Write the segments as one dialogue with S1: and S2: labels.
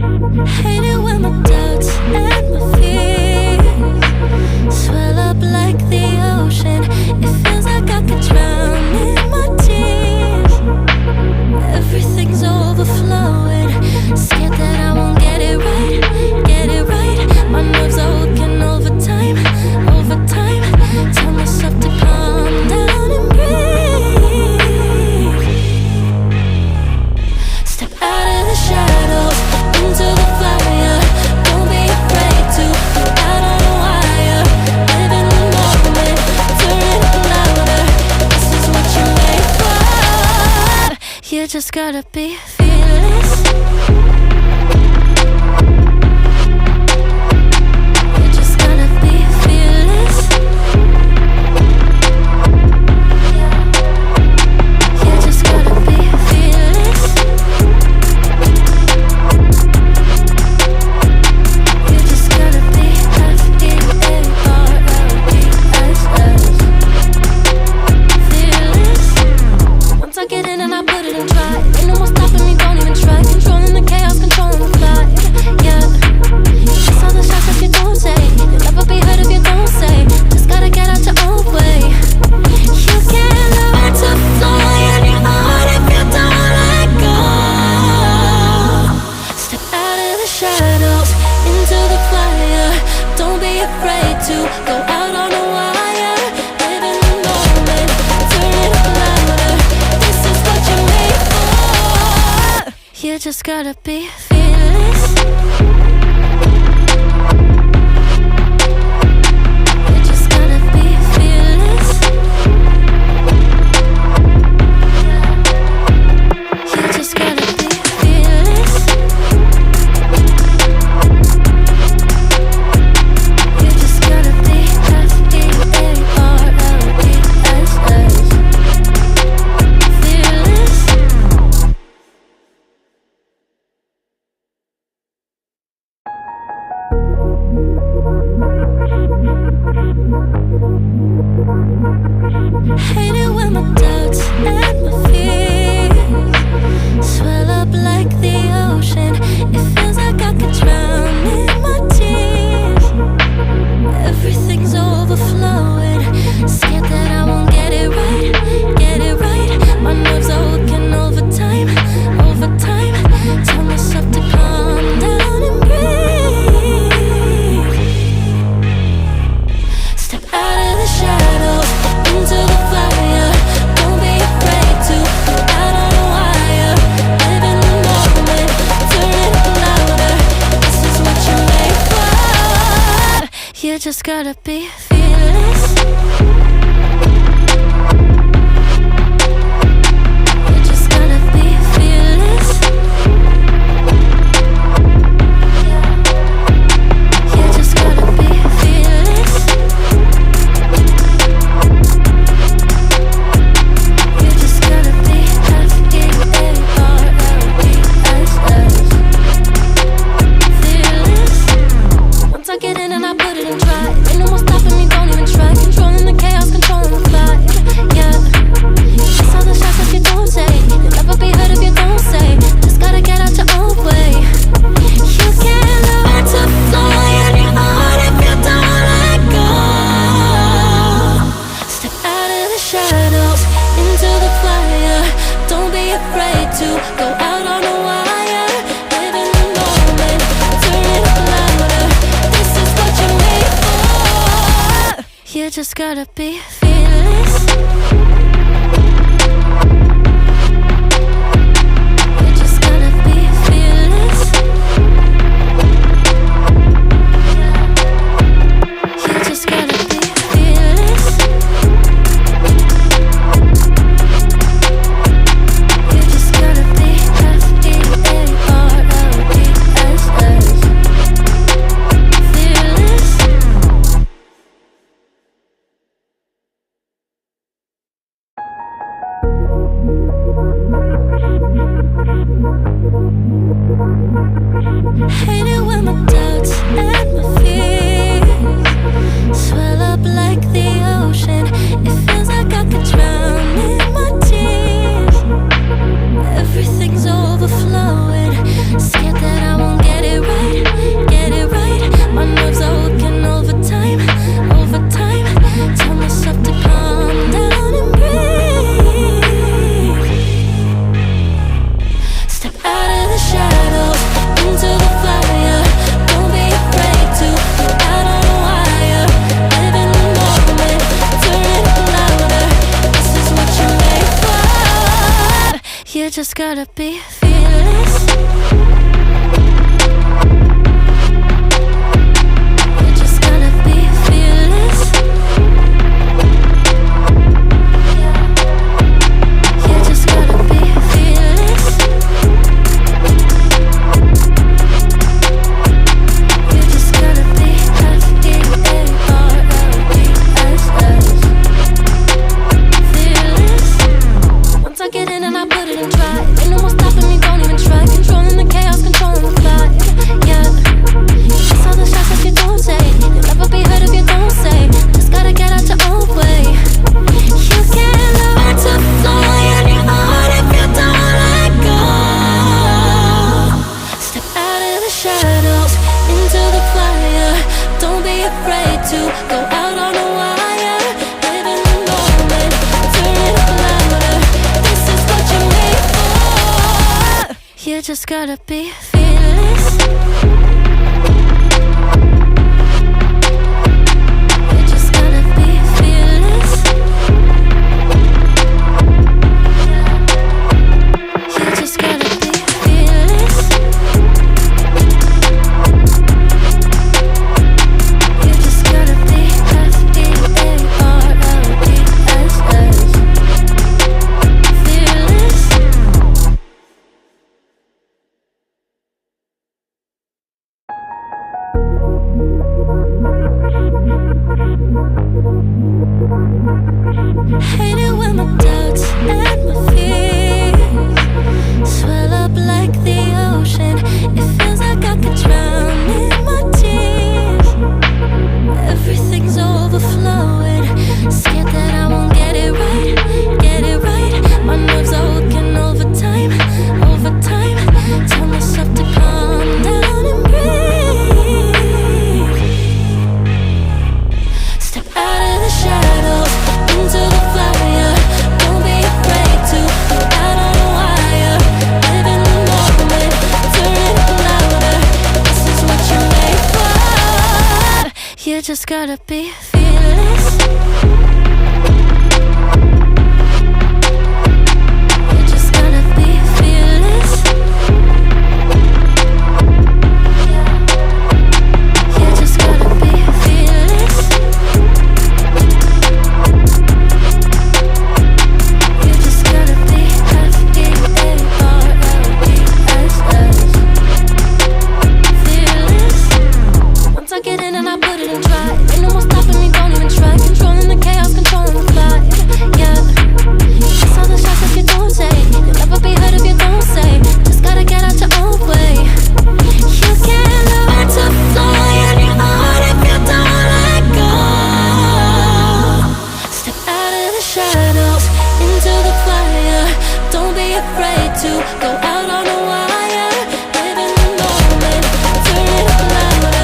S1: Hate it when my doubts and my fears swell up like the ocean. It feels like I could drown in my tears. Everything's overflowing. Scared that I won't get it right, get it right. My nerves are working overtime, overtime. Tell myself to calm down and breathe. Step out of the shadows into the fire. Don't be afraid to go out on a wire. Live in the moment, turn it up louder. This is what you're made for. You just gotta be fearless. You just gotta be fearless. You just gotta be fearless. You just gotta be F-E-A-R-L-E-S-S. Fearless. Once I get in and I put it in try, ain't no more stopping me, don't even try. Controlling the chaos, controlling the vibe. Yeah. Just all the shots that you don't say. You'll never be heard if you don't say. Just gotta get out your own way. You can't learn to fly on your own if you don't let go. Step out of the shadows into the fire. Don't be afraid to go out on a wire. Live in the moment, turn it up louder. This is what you're made for. You just gotta be fearless. You just gotta be fearless. You just gotta be fearless. You just gotta be F-E-A-R-L-E-S-S. Fearless. Hate it when my doubts and my fears swell up like the ocean. It feels like I could drown in my tears. Everything's overflowing. Scared that I won't get it right, get it right. My nerves are working overtime, overtime. Tell myself to calm down and breathe. Step out of the shadows into the fire. Don't be afraid to go out on a wire. Live in the moment, turn it up louder. This is what you're made for. You just gotta be fearless. You just gotta be fearless. You just gotta be fearless. You just gotta be F-E-A-R-L-E-S-S. Fearless. Once I get in and I put it in try, ain't no more stopping me, don't even try. Controlling the chaos, controlling the vibe. Yeah. Just all the shots that you don't say. You'll never be heard if you don't say. Just gotta get out your own way. You can't learn to fly on your own if you don't let go. Step out of the shadows into the fire. Don't be afraid to go out on a wire. Live in the moment, turn it up louder. This is what you're made for. You just gotta be fearless. You just gotta be fearless. You just gotta be fearless. You just gotta be F-E-A-R-L-E-S-S. Fearless. Hate it when my doubts and my fears swell up like the ocean. It feels like I could drown in my tears. Everything's overflowing. Scared that I won't get You just gotta be fearless. You just gotta be fearless. You just gotta be fearless. You just gotta be F-E-A-R-L-E-S-S. Fearless. Once I get in and I put it in try, ain't no more stopping me, don't even try. Controlling the chaos, controlling the flight. Yeah, it's all the shots that you don't take. You'll never be heard if you don't say. Just gotta get out your own way. You can't learn to fly on your own if you don't let go. Step out of the shadows, into the fire. Don't be afraid to go out on a wire. Live in the moment, turn it up louder. This is what you're made for. You just gotta be fearless. You just gotta be fearless. You just gotta be fearless. You just gotta be F-E-A-R-L-E-S-S. Fearless. Hate it when my doubts and my fears swell up like the ocean. It feels like I could drown in my tears. Everything's overflowing. Scared that I won't get it right, get it right. My nerves are working overtime, overtime. Tell myself to calm down and breathe. Step out of the shadows, into the fire. Don't be afraid to go out on a wire. Live in the moment, turn it up louder. This is what you're made for. You just gotta be fearless. You just gotta be fearless. You just gotta be fearless. You just gotta be F-E-A-R-L-E-S-S. Fearless. Once I get in and I put it in try, ain't no more stopping me, don't even try. Controlling the chaos, controlling the flight. Yeah, it's all the shots that you don't take. You'll never be heard if you don't say. Just gotta get out your own way. You can't learn to fly on your own if you don't let go. Step out of the shadows, into the fire. Don't be afraid to go out on a wire. Live in the moment, turn it up louder.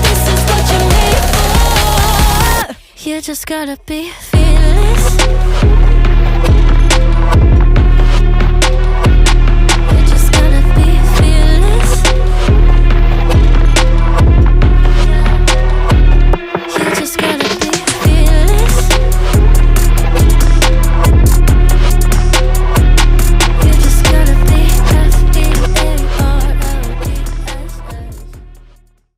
S1: This is what you're made for. You just gotta be fearless.